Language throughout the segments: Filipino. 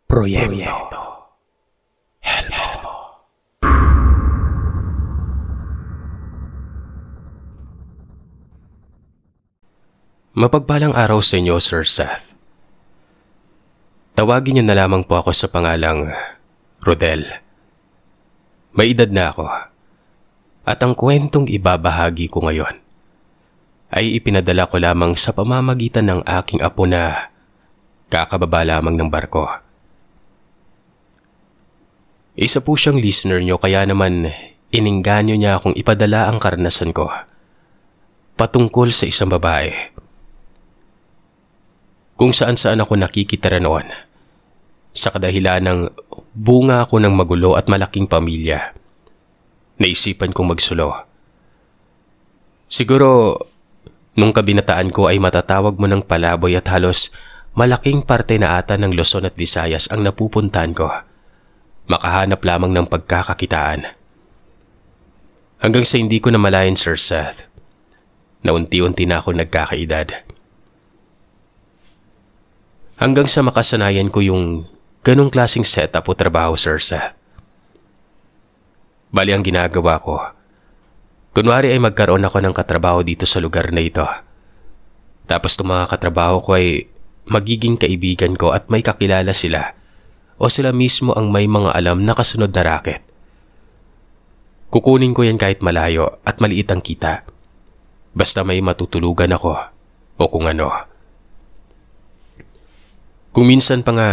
Proyekto Helmo. Mapagpalang araw sa inyo, Sir Seth. Tawagin niyo na lamang po ako sa pangalang Rodel. May edad na ako at ang kwentong ibabahagi ko ngayon ay ipinadala ko lamang sa pamamagitan ng aking apo na kakababa lamang ng barko. Isa po siyang listener nyo kaya naman inengganyo niya akong ipadala ang karanasan ko patungkol sa isang babae. Kung saan-saan ako nakikitira noon sa kadahilan ng bunga ako ng magulo at malaking pamilya. Naisipan kong magsulo. Siguro nung kabinataan ko ay matatawag mo ng palaboy at halos malaking parte na ata ng Luzon at Visayas ang napupuntahan ko. Makahanap lamang ng pagkakakitaan. Hanggang sa hindi ko namalayan, Sir Seth, na unti-unti na ako nagkakaedad. Hanggang sa makasanayan ko yung ganong klaseng setup o trabaho, Sir Seth. Bali ang ginagawa ko, kunwari ay magkaroon ako ng katrabaho dito sa lugar na ito. Tapos itong mga katrabaho ko ay magiging kaibigan ko at may kakilala sila o sila mismo ang may mga alam na kasunod na racket. Kukunin ko yan kahit malayo at maliit ang kita. Basta may matutulugan ako o kung ano. Kung minsan pa nga,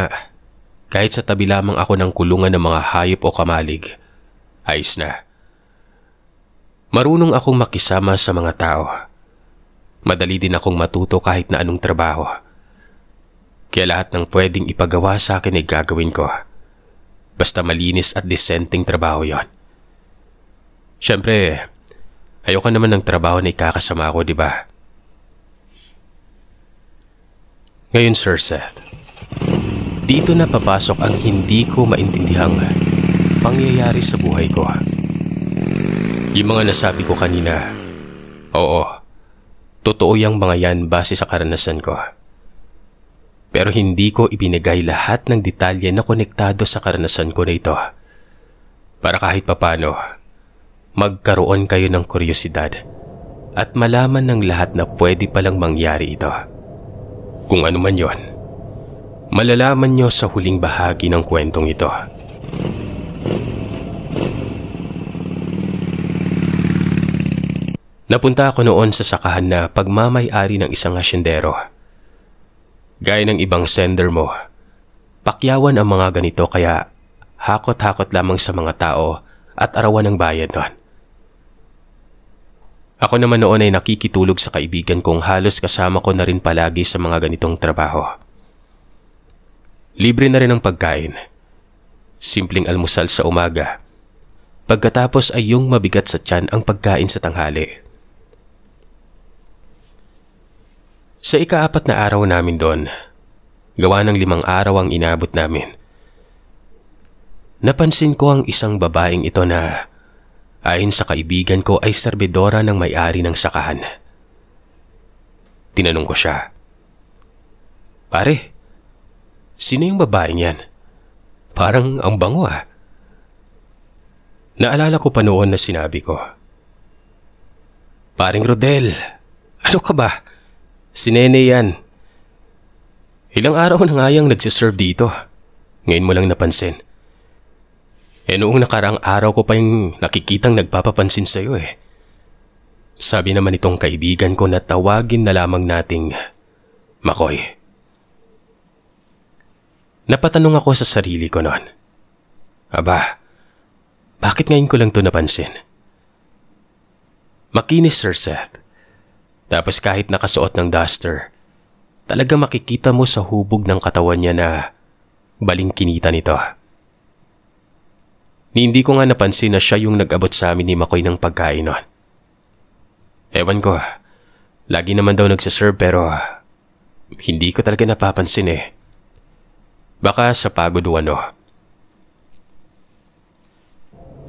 kahit sa tabi lamang ako ng kulungan ng mga hayop o kamalig, ayos na. Marunong akong makisama sa mga tao. Madali din akong matuto kahit na anong trabaho. Kaya lahat ng pwedeng ipagawa sa akin ay gagawin ko. Basta malinis at disenteng trabaho yon. Siyempre, ayoko naman ng trabaho na ikakasama ko, di ba? Ngayon, Sir Seth, dito na papasok ang hindi ko maintindihang pangyayari sa buhay ko. Yung mga nasabi ko kanina, oo, totoo yung mga yan base sa karanasan ko. Pero hindi ko ibinigay lahat ng detalye na konektado sa karanasan ko na ito. Para kahit papano, magkaroon kayo ng kuryosidad at malaman ng lahat na pwede palang mangyari ito. Kung ano man yon, malalaman nyo sa huling bahagi ng kwentong ito. Napunta ako noon sa sakahan na pagmamay-ari ng isang asyendero. Gaya ng ibang sender mo, pakyawan ang mga ganito kaya hakot-hakot lamang sa mga tao at arawan ng bayad nun. Ako naman noon ay nakikitulog sa kaibigan kong halos kasama ko na rin palagi sa mga ganitong trabaho. Libre na rin ang pagkain. Simpleng almusal sa umaga. Pagkatapos ay yung mabigat sa tiyan ang pagkain sa tanghali. Sa ika-4 na araw namin doon, gawa ng 5 araw ang inabot namin. Napansin ko ang isang babaeng ito na ayon sa kaibigan ko ay serbidora ng may-ari ng sakahan. Tinanong ko siya, "Pare, sino yung babaeng yan? Parang ang bango ah." Naalala ko pa noon na sinabi ko, "Paring Rodel, ano ka ba? Si Nene yan. Ilang araw na nga yang nagsiserve dito. Ngayon mo lang napansin. Noong nakaraang araw ko pa yung nakikitang nagpapapansin sa'yo eh." Sabi naman itong kaibigan ko na tawagin na lamang nating Makoy. Napatanong ako sa sarili ko noon. Aba, bakit ngayon ko lang to napansin? Makinis, Sir Seth. Tapos kahit nakasuot ng duster, talaga makikita mo sa hubog ng katawan niya na balingkinita nito. Hindi ko nga napansin na siya yung nag-abot sa amin ni Makoy ng pagkain nun. Ewan ko, lagi naman daw nagsaserve pero hindi ko talaga napapansin eh. Baka sa pagod o ano.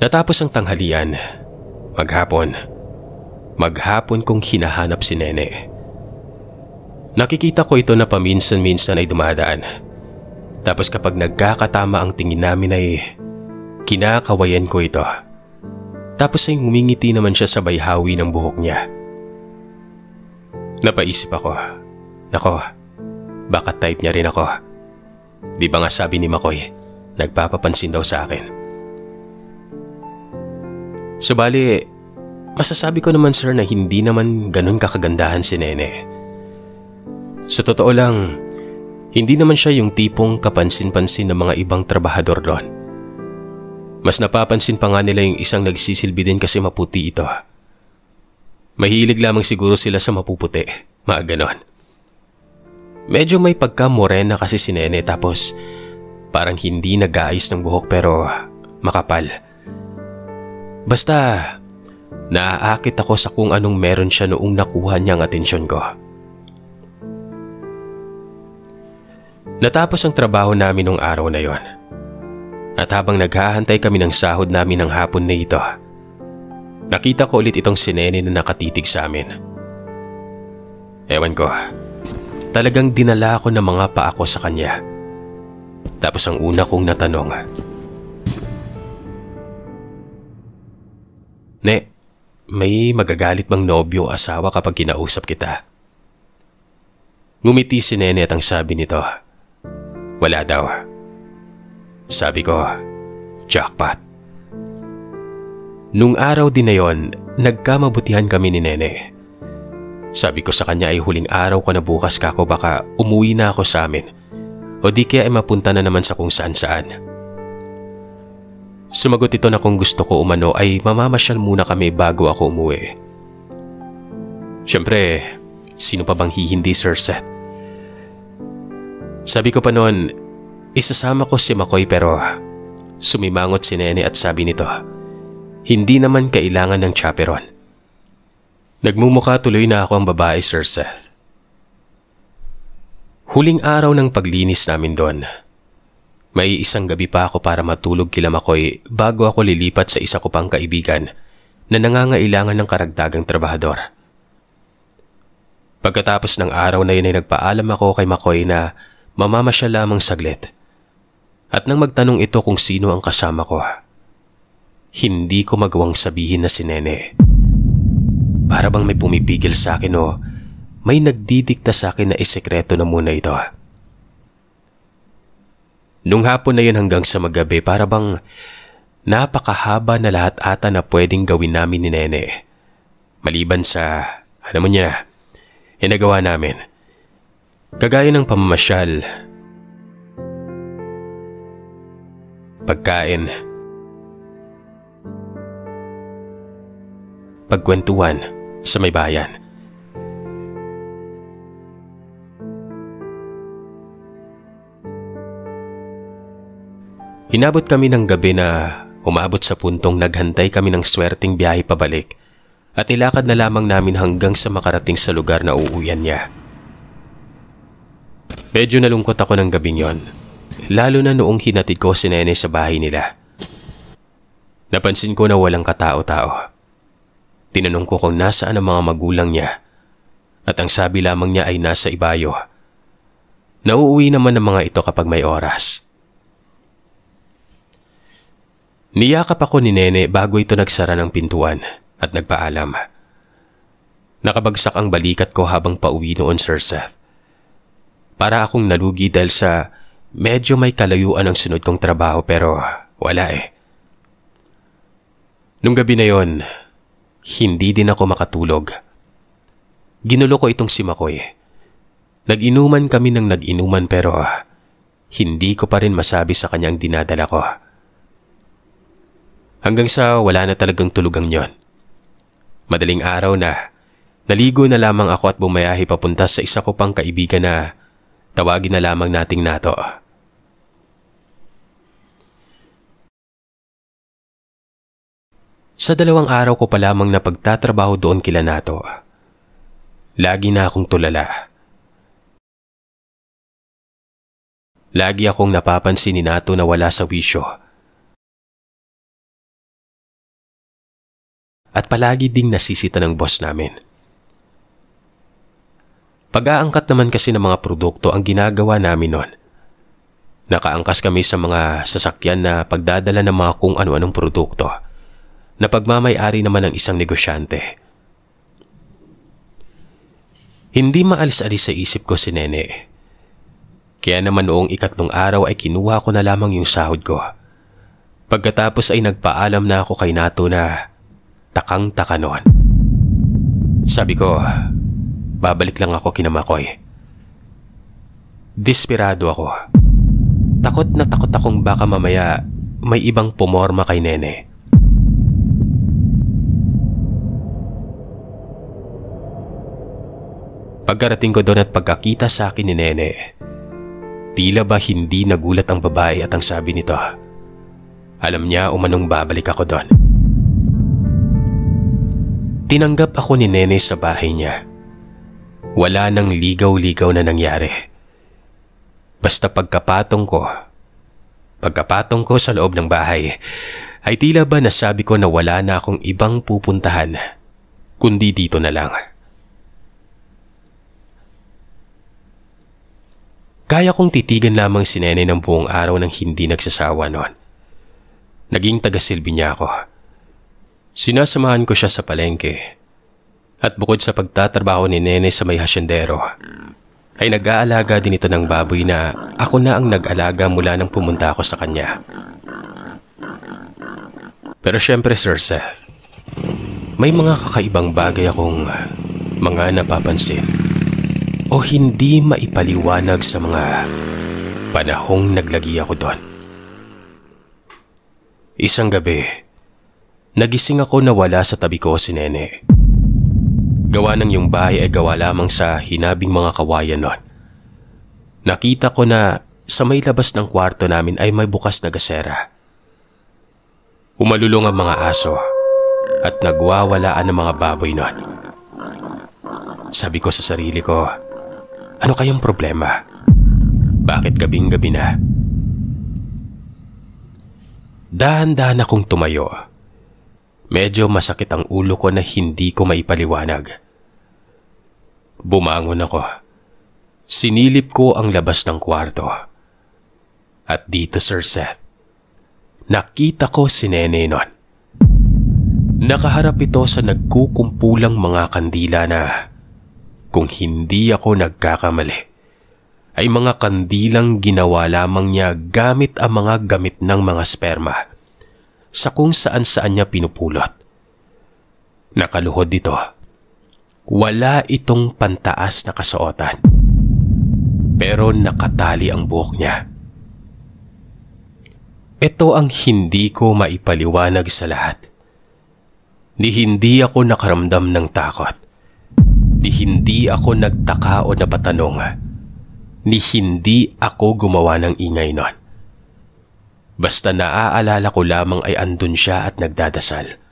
Natapos ang tanghalian, maghapon kong hinahanap si Nene. Nakikita ko ito na paminsan-minsan ay dumadaan. Tapos kapag nagkakatama ang tingin namin ay kinakawayan ko ito. Tapos ay ngumingiti naman siya sa bayhawi ng buhok niya. Napaisip ako, nako, baka type niya rin ako. Di ba nga sabi ni Makoy, nagpapapansin daw sa akin. Subali, masasabi ko naman sir na hindi naman ganun kakagandahan si Nene. Sa totoo lang, hindi naman siya yung tipong kapansin-pansin ng mga ibang trabahador doon. Mas napapansin pa nga nila yung isang nagsisilbi din kasi maputi ito. Mahilig lamang siguro sila sa mapuputi, mga ganon. Medyo may pagka-morena kasi si Nene tapos parang hindi nag-aayos ng buhok pero makapal. Basta, naaakit ako sa kung anong meron siya noong nakuha niyang atensyon ko. Natapos ang trabaho namin nung araw na yon. At habang naghahantay kami ng sahod namin ng hapon na ito, nakita ko ulit itong si Nene na nakatitig sa amin. Ewan ko, talagang dinala ako ng mga paa ko sa kanya. Tapos ang una kong natanong, "Ne, may magagalit bang nobyo o asawa kapag kinausap kita?" Ngumiti si Nene at ang sabi nito, "Wala daw." Sabi ko, jackpot. Nung araw din na yon, nagkamabutihan kami ni Nene. Sabi ko sa kanya ay huling araw ko na bukas kako baka umuwi na ako sa amin o di kaya ay mapunta na naman sa kung saan-saan. Sumagot ito na kung gusto ko umano ay mamamasyal muna kami bago ako umuwi. Siyempre, sino pa bang hihindi, Sir Seth? Sabi ko pa noon, isasama ko si Makoy pero sumimangot si Nene at sabi nito, hindi naman kailangan ng chaperon. Nagmumukha tuloy na ako ang babae, Sir Seth. Huling araw ng paglinis namin doon. May isang gabi pa ako para matulog kila Makoy bago ako lilipat sa isa ko pang kaibigan na nangangailangan ng karagdagang trabahador. Pagkatapos ng araw na yun ay nagpaalam ako kay Makoy na mamamasyal lamang saglit. At nang magtanong ito kung sino ang kasama ko, hindi ko magawang sabihin na si Nene. Para bang may pumipigil sa akin o may nagdidikta sa akin na isekreto na muna ito. Nung hapon na yun hanggang sa magabi, para bang napakahaba na lahat ata na pwedeng gawin namin ni Nene. Maliban sa, alam mo niya, nagawa namin. Kagaya ng pamamasyal, pagkain, pagkwentuhan sa may bayan. Inabot kami ng gabi na umabot sa puntong naghantay kami ng swerteng biyahe pabalik at nilakad na lamang namin hanggang sa makarating sa lugar na uuwian niya. Medyo nalungkot ako ng gabing yon, lalo na noong hinatid ko si Nene sa bahay nila. Napansin ko na walang katao-tao. Tinanong ko kung nasaan ang mga magulang niya at ang sabi lamang niya ay nasa Ibayo. Nauuwi naman ang mga ito kapag may oras. Niyakap ako ni Nene bago ito nagsara ng pintuan at nagpaalam. Nakabagsak ang balikat ko habang pauwi noon, Sir Seth. Para akong nalugi dahil sa medyo may kalayuan ang sunod kong trabaho pero wala eh. Nung gabi na yon, hindi din ako makatulog. Ginulo ko itong si Makoy. Nag-inuman kami ng nag-inuman pero hindi ko pa rin masabi sa kanyang dinadala ko. Hanggang sa wala na talagang tulugang yon. Madaling araw na, naligo na lamang ako at bumayahe papunta sa isa ko pang kaibigan na tawagin na lamang nating Nato. Sa 2 araw ko pa lamang na pagtatrabaho doon kila Nato, lagi na akong tulala. Lagi akong napapansin ni Nato na wala sa wisyo. At palagi ding nasisita ng boss namin. Pag-aangkat naman kasi ng mga produkto ang ginagawa namin noon. Nakaangkas kami sa mga sasakyan na pagdadala ng mga kung ano-anong produkto na pagmamay-ari naman ng isang negosyante. Hindi maalis-alis sa isip ko si Nene. Kaya naman noong ikatlong araw ay kinuha ko na lamang yung sahod ko. Pagkatapos ay nagpaalam na ako kay Nato na takang-taka noon. Sabi ko, babalik lang ako kina Makoy. Desperado ako. Takot na takot akong baka mamaya may ibang pumorma kay Nene. Pagkarating ko doon at pagkakita sa akin ni Nene, tila ba hindi nagulat ang babae at ang sabi nito, alam niya umanong babalik ako doon. Tinanggap ako ni Nene sa bahay niya. Wala nang ligaw-ligaw na nangyari. Basta pagkapatong ko sa loob ng bahay, ay tila ba nasabi ko na wala na akong ibang pupuntahan, kundi dito na lang. Kaya kong titigan lamang si Nene ng buong araw nang hindi nagsasawa noon. Naging tagasilbi niya ako. Sinasamahan ko siya sa palengke. At bukod sa pagtatrabaho ni Nene sa may hasyendero, ay nag-aalaga din ito ng baboy na ako na ang nag-alaga mula nang pumunta ako sa kanya. Pero syempre Sir Seth, may mga kakaibang bagay akong mga napapansin o hindi maipaliwanag sa mga panahong naglagi ako doon. Isang gabi, nagising ako na wala sa tabi ko si Nene. Gawa ng yung bahay ay gawa lamang sa hinabing mga kawayan noon. Nakita ko na sa may labas ng kwarto namin ay may bukas na gasera. Umalulong ang mga aso at nagwawalaan ang mga baboy noon. Sabi ko sa sarili ko, ano kayang problema? Bakit gabing-gabi na? Dahan-dahan akong tumayo. Medyo masakit ang ulo ko na hindi ko maipaliwanag. Bumangon ako. Sinilip ko ang labas ng kwarto. At dito Sir Seth, nakita ko si Nene noon. Nakaharap ito sa nagkukumpulang mga kandila na, kung hindi ako nagkakamali, ay mga kandilang ginawa lamang niya gamit ang mga gamit ng mga sperma sa kung saan-saan niya pinupulot. Nakaluhod dito. Wala itong pantaas na kasuotan, pero nakatali ang buhok niya. Ito ang hindi ko maipaliwanag sa lahat. Ni hindi ako nakaramdam ng takot. Ni hindi ako nagtaka o napatanong. Ni hindi ako gumawa ng ingay nun. Basta naaalala ko lamang ay andun siya at nagdadasal.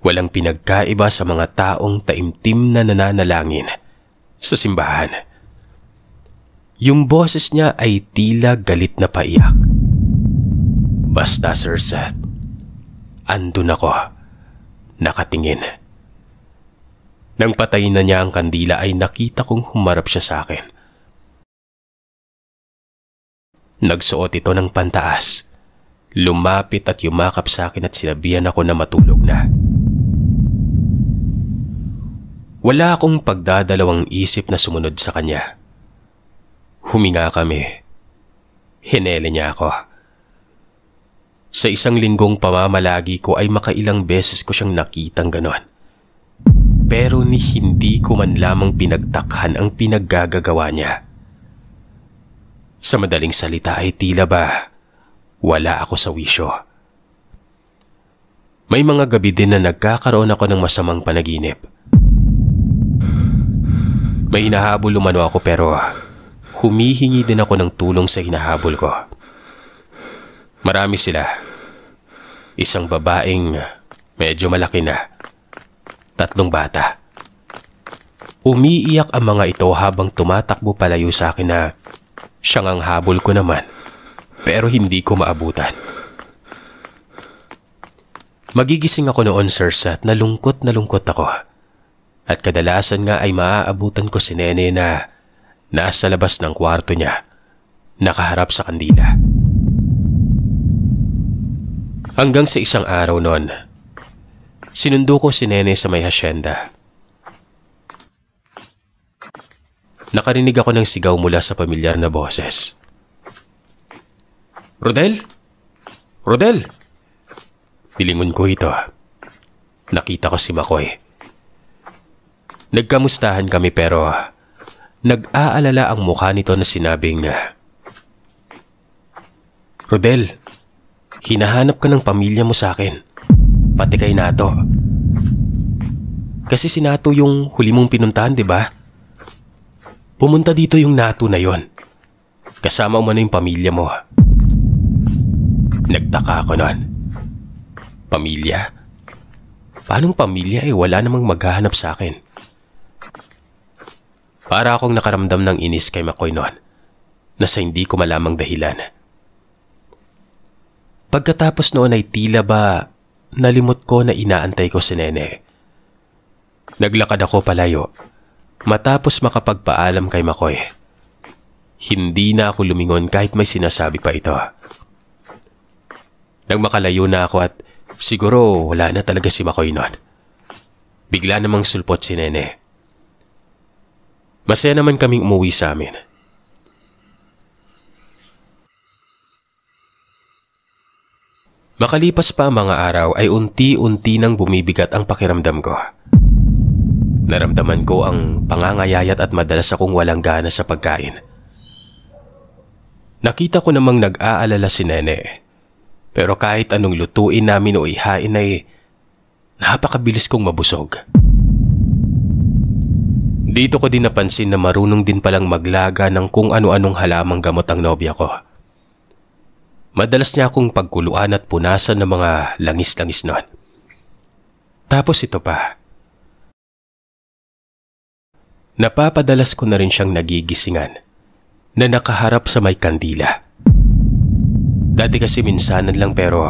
Walang pinagkaiba sa mga taong taimtim na nananalangin sa simbahan. Yung boses niya ay tila galit na paiyak. Basta Sir Seth, andun ako, nakatingin. Nang patayin na niya ang kandila ay nakita kong humarap siya sa akin. Nagsuot ito ng pantaas. Lumapit at yumakap sa akin at sinabihan ako na matulog na. Wala akong pagdadalawang isip na sumunod sa kanya. Huminga kami. Hinele niya ako. Sa isang linggong pamamalagi ko ay makailang beses ko siyang nakitang ganon. Pero ni hindi ko man lamang pinagtakhan ang pinaggagawa niya. Sa madaling salita ay tila ba wala ako sa wisyo. May mga gabi din na nagkakaroon ako ng masamang panaginip. May hinahabol umano ako pero humihingi din ako ng tulong sa hinahabol ko. Marami sila. Isang babaeng medyo malaki na. 3 bata. Umiiyak ang mga ito habang tumatakbo palayo sa akin na siyang ang habol ko naman pero hindi ko maabutan. Magigising ako noon Sir Seth na lungkot ako. At kadalasan nga ay maaabutan ko si Nene na nasa labas ng kwarto niya nakaharap sa kandila. Hanggang sa isang araw noon, sinundo ko si Nene sa may hasyenda. Nakarinig ako ng sigaw mula sa pamilyar na boses. "Rodel! Rodel!" Pilingon ko ito. Nakita ko si Makoy. Nagkamustahan kami pero nag-aalala ang mukha nito na sinabing, "Rodel, hinahanap ka ng pamilya mo sa akin, pati kay Nato. Kasi si Nato yung huli mong pinuntahan, di ba? Pumunta dito yung Nato na yon. Kasama mo na yung pamilya mo." Nagtaka ako noon. Pamilya? Paanong pamilya wala namang maghahanap sa akin? Para akong nakaramdam ng inis kay Makoy noon na sa hindi ko malamang dahilan. Pagkatapos noon ay tila ba nalimot ko na inaantay ko si Nene. Naglakad ako palayo matapos makapagpaalam kay Makoy. Hindi na ako lumingon kahit may sinasabi pa ito. Nang makalayo na ako at siguro wala na talaga si Makoy noon, bigla namang sulpot si Nene. Masaya naman kaming umuwi sa amin. Makalipas pa ang mga araw ay unti-unti nang bumibigat ang pakiramdam ko. Naramdaman ko ang pangangayayat at madalas akong walang gana sa pagkain. Nakita ko namang nag-aalala si Nene. Pero kahit anong lutuin namin o ihain ay napakabilis kong mabusog. Dito ko din napansin na marunong din palang maglaga ng kung ano-anong halamang gamot ang nobya ko. Madalas niya akong pagkuluan at punasan ng mga langis-langis noon. Tapos ito pa. Napapadalas ko na rin siyang nagigisingan na nakaharap sa may kandila. Dati kasi minsanan lang pero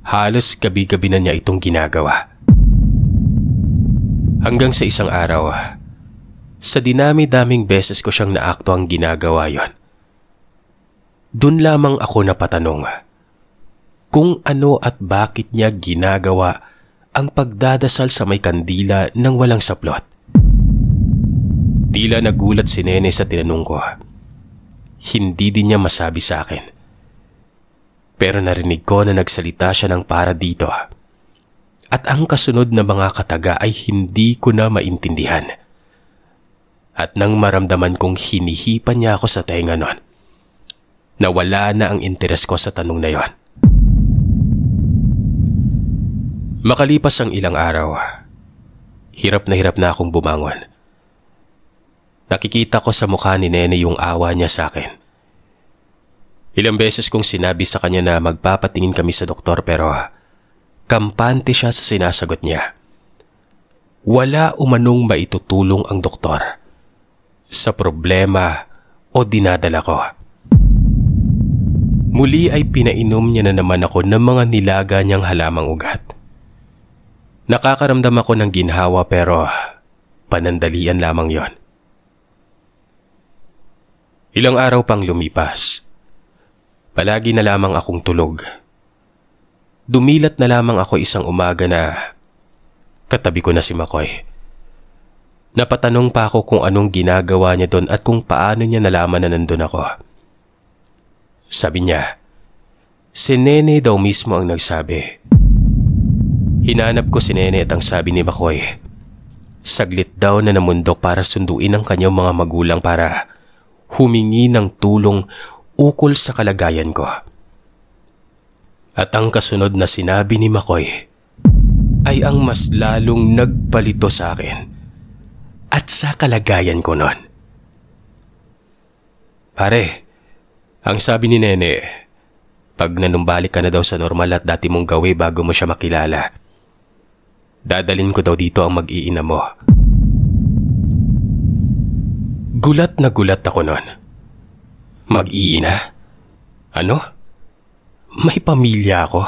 halos gabi-gabi na niya itong ginagawa. Hanggang sa isang araw, sa dinami-daming beses ko siyang naakto ang ginagawa yon. Doon lamang ako napatanong kung ano at bakit niya ginagawa ang pagdadasal sa may kandila ng walang saplot. Tila nagulat si Nene sa tinanong ko. Hindi din niya masabi sa akin. Pero narinig ko na nagsalita siya ng para dito. At ang kasunod na mga kataga ay hindi ko na maintindihan. At nang maramdaman kong hinihipan niya ako sa tenga nun, nawala na ang interes ko sa tanong na yon. Makalipas ang ilang araw, hirap na akong bumangon. Nakikita ko sa mukha ni Nene yung awa niya sa akin. Ilang beses kong sinabi sa kanya na magpapatingin kami sa doktor pero kampante siya sa sinasagot niya. Wala umanong maitutulong ang doktor sa problema o dinadala ko. Muli ay pinainom niya na naman ako ng mga nilaga niyang halamang ugat. Nakakaramdam ako ng ginhawa pero panandalian lamang yon. Ilang araw pang lumipas. Palagi na lamang akong tulog. Dumilat na lamang ako isang umaga na katabi ko na si Makoy. Napatanong pa ako kung anong ginagawa niya doon at kung paano niya nalaman na nandun ako. Sabi niya, si Nene daw mismo ang nagsabi. Hinanap ko si Nene at ang sabi ni Makoy, saglit daw na namundok para sunduin ang kanyang mga magulang para humingi ng tulong ukol sa kalagayan ko. At ang kasunod na sinabi ni Makoy ay ang mas lalong nagpalito sa akin at sa kalagayan ko noon. Pare, ang sabi ni Nene, pag nanumbalik ka na daw sa normal at dati mong gawi bago mo siya makilala, dadalhin ko daw dito ang mag-iina mo. Gulat na gulat ako noon. Mag-iina? Ano? May pamilya ako?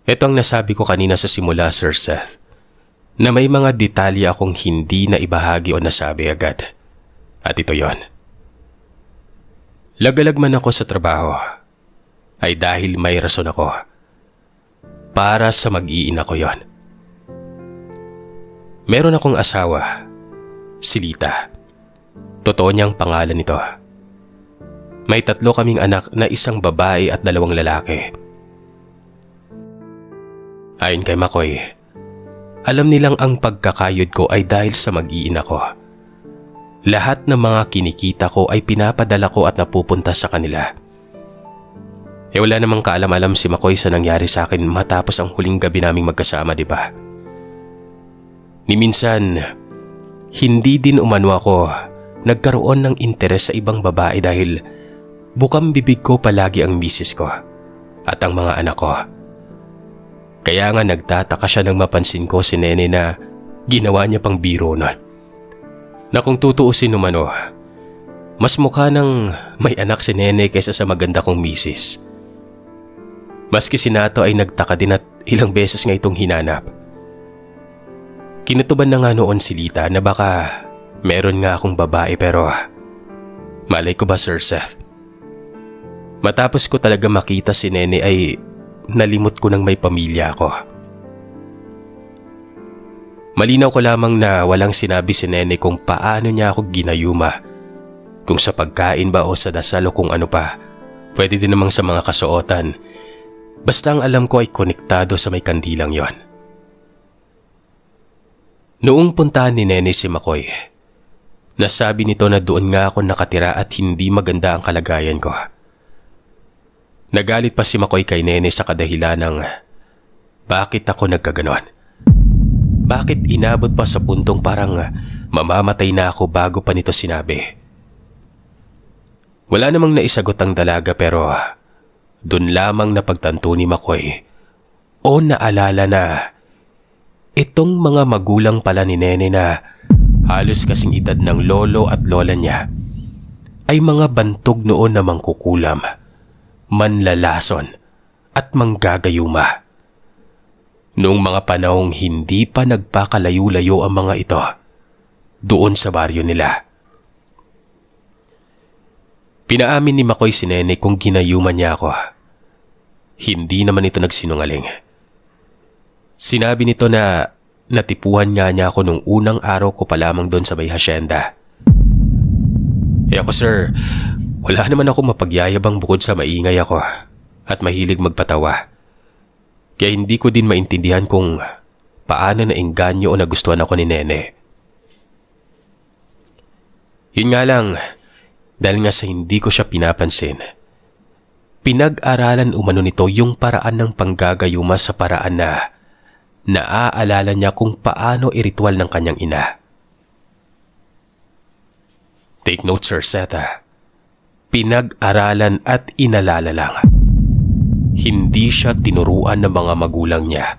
Ito ang nasabi ko kanina sa simula, Sir Seth, na may mga detalye akong hindi na ibahagi o nasabi agad. At ito yon. Lagalag man ako sa trabaho ay dahil may rason ako. Para sa mag-iina ko yon. Meron akong asawa, si Lita. Totoo niyang pangalan nito. May 3 kaming anak na 1 babae at 2 lalaki. Ayon kay Makoy, alam nilang ang pagkakayod ko ay dahil sa mag-iina ko. Lahat ng mga kinikita ko ay pinapadala ko at napupunta sa kanila. Wala namang kaalam-alam si Makoy sa nangyari sa akin matapos ang huling gabi naming magkasama, di ba? Ni minsan, hindi din umano ako nagkaroon ng interes sa ibang babae dahil bukang bibig ko palagi ang misis ko at ang mga anak ko. Kaya nga nagtataka siya nang mapansin ko si Nene na ginawa niya pang biro na. Na kung tutuusin umano, mas mukha nang may anak si Nene kaysa sa maganda kong misis. Maski si Nato ay nagtaka din at ilang beses nga itong hinanap. Kinutuban na nga noon si Lita na baka meron nga akong babae pero malay ko ba, Sir Seth? Matapos ko talaga makita si Nene ay nalimot ko nang may pamilya ako. Malinaw ko lamang na walang sinabi si Nene kung paano niya ako ginayuma. Kung sa pagkain ba o sa dasal o kung ano pa. Pwede din namang sa mga kasuotan. Basta ang alam ko ay konektado sa may kandilang yon. Noong puntahan ni Nene si Makoy, nasabi nito na doon nga ako nakatira at hindi maganda ang kalagayan ko. Nagalit pa si Makoy kay Nene sa kadahilan ng bakit ako nagkaganon. Bakit inabot pa sa puntong parang mamamatay na ako bago pa nito sinabi. Wala namang naisagot ang dalaga pero doon lamang napagtanto ni Makoy o naalala na itong mga magulang pala ni Nene na halos kasing edad ng lolo at lola niya ay mga bantog noon na mangkukulam, manlalason at manggagayuma. Noong mga panahong hindi pa nagpakalayo-layo ang mga ito doon sa baryo nila. Pinaamin ni Makoy si Nene kung ginayuman niya ako. Hindi naman ito nagsinungaling. Sinabi nito na natipuhan nga niya ako nung unang araw ko pa lamang doon sa may hasyenda. Ako sir, wala naman ako mapagyayabang bukod sa maingay ako at mahilig magpatawa. Kaya hindi ko din maintindihan kung paano naengganyo o nagustuhan ako ni Nene. Yun nga lang, dahil nga sa hindi ko siya pinapansin, pinag-aralan umano nito yung paraan ng panggagayuma sa paraan na naaalala niya kung paano iritual ng kanyang ina. Take note, Sir Seta. Pinag-aralan at inalala lang. Hindi siya tinuruan ng mga magulang niya.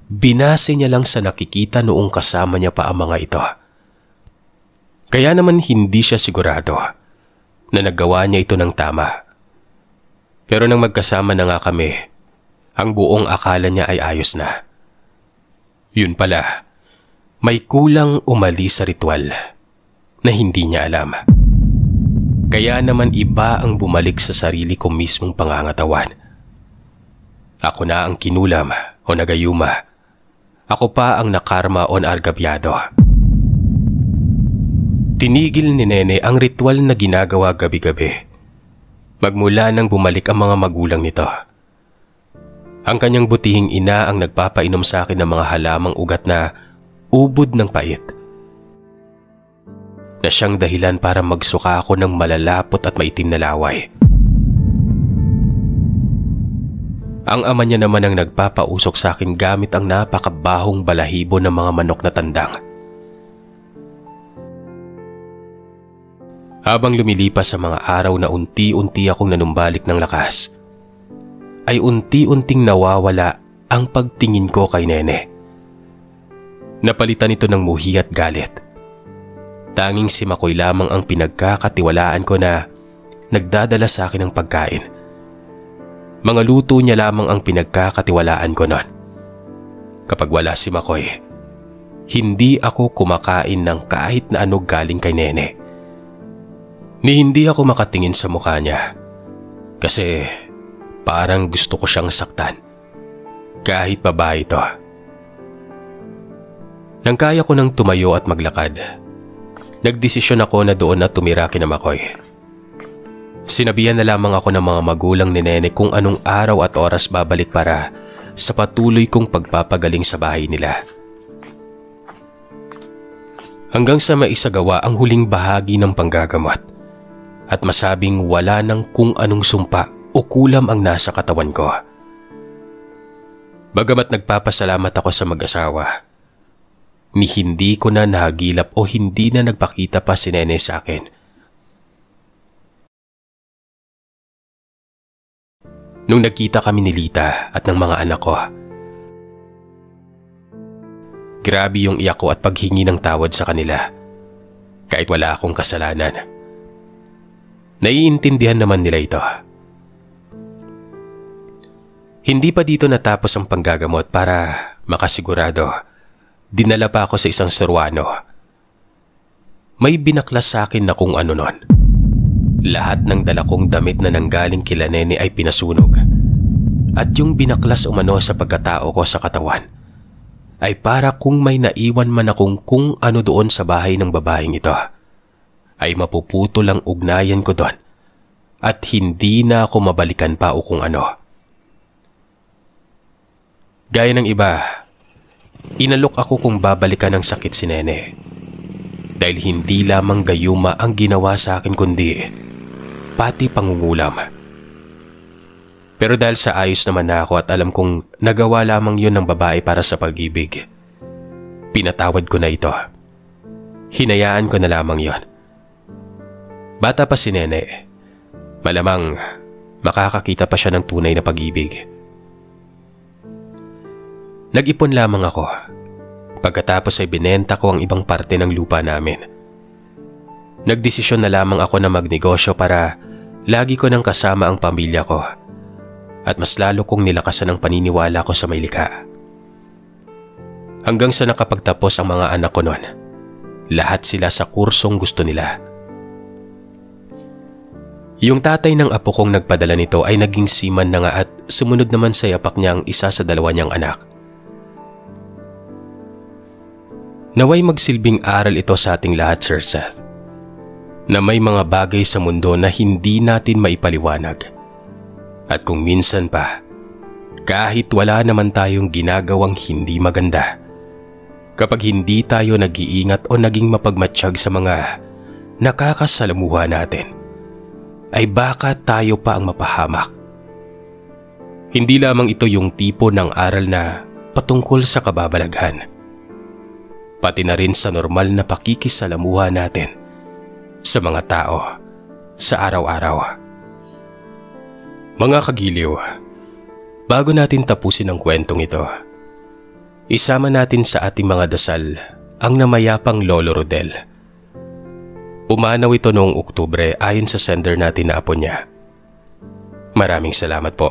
Binase niya lang sa nakikita noong kasama niya pa ang mga ito. Kaya naman hindi siya sigurado na nagawa niya ito ng tama. Pero nang magkasama na nga kami, ang buong akala niya ay ayos na. Yun pala, may kulang umali sa ritual na hindi niya alam. Kaya naman iba ang bumalik sa sarili ko mismong pangangatawan. Ako na ang kinulam o nagayuma. Ako pa ang nakarma o naargabyado. Tinigil ni Nene ang ritual na ginagawa gabi-gabi. Magmula nang bumalik ang mga magulang nito. Ang kanyang butihing ina ang nagpapainom sa akin ng mga halamang ugat na ubod ng pait. Na siyang dahilan para magsuka ako ng malalapot at maitim na laway. Ang ama niya naman ang nagpapausok sa akin gamit ang napakabahong balahibo ng mga manok na tandang. Habang lumilipas sa mga araw na unti-unti akong nanumbalik ng lakas, ay unti-unting nawawala ang pagtingin ko kay Nene. Napalitan ito ng muhi at galit. Tanging si Makoy lamang ang pinagkakatiwalaan ko na nagdadala sa akin ng pagkain. Mga luto niya lamang ang pinagkakatiwalaan ko noon. Kapag wala si Makoy, hindi ako kumakain ng kahit na ano galing kay Nene. Ni hindi ako makatingin sa mukha niya kasi parang gusto ko siyang saktan kahit babae ito. Nang kaya ko nang tumayo at maglakad, nagdesisyon ako na doon na tumira kina Makoy. Sinabihan na lamang ako ng mga magulang ni Nene kung anong araw at oras babalik para sa patuloy kong pagpapagaling sa bahay nila. Hanggang sa maisagawa ang huling bahagi ng panggagamot at masabing wala nang kung anong sumpa o kulam ang nasa katawan ko. Bagamat nagpapasalamat ako sa mag-asawa, ni hindi ko na nahagilap o hindi na nagpakita pa si Nene sa akin. Nung nagkita kami ni Lita at ng mga anak ko, grabe yung iyak ko at paghingi ng tawad sa kanila kahit wala akong kasalanan. Naiintindihan naman nila ito. Hindi pa dito natapos ang panggagamot para makasigurado. Dinala pa ako sa isang Ceruano. May binaklas sa akin na kung ano nun. Lahat ng dala kong damit na nanggaling kila Nene ay pinasunog. At yung binaklas umano sa pagkatao ko sa katawan ay para kung may naiwan man akong kung ano doon sa bahay ng babaeng ito, ay mapuputol ang ugnayan ko doon at hindi na ako mabalikan pa o kung ano. Gaya ng iba, inalok ako kung babalikan ng sakit si Nene. Dahil hindi lamang gayuma ang ginawa sa akin kundi pati pangungulam. Pero dahil sa ayos naman na ako at alam kong nagawa lamang yun ng babae para sa pag-ibig, pinatawad ko na ito. Hinayaan ko na lamang yon. Bata pa si Nene, malamang makakakita pa siya ng tunay na pag-ibig. Nag-ipon lamang ako. Pagkatapos ay binenta ko ang ibang parte ng lupa namin. Nagdesisyon na lamang ako na magnegosyo para lagi ko nang kasama ang pamilya ko at mas lalo kong nilakasan ang paniniwala ko sa may likha. Hanggang sa nakapagtapos ang mga anak ko noon, lahat sila sa kursong gusto nila. Yung tatay ng apo kong nagpadala nito ay naging seaman na nga at sumunod naman sa yapak niya ang isa sa dalawa niyang anak. Naway magsilbing aral ito sa ating lahat, Sir Seth, na may mga bagay sa mundo na hindi natin maipaliwanag. At kung minsan pa, kahit wala naman tayong ginagawang hindi maganda, kapag hindi tayo nag-iingat o naging mapagmatsyag sa mga nakakasalamuha natin, ay baka tayo pa ang mapahamak. Hindi lamang ito yung tipo ng aral na patungkol sa kababalaghan, pati na rin sa normal na pakikisalamuha natin sa mga tao sa araw-araw. Mga kagiliw, bago natin tapusin ang kwentong ito, isama natin sa ating mga dasal ang namayapang Lolo Rodel. Umanaw ito noong Oktubre ayon sa sender natin na apo niya. Maraming salamat po.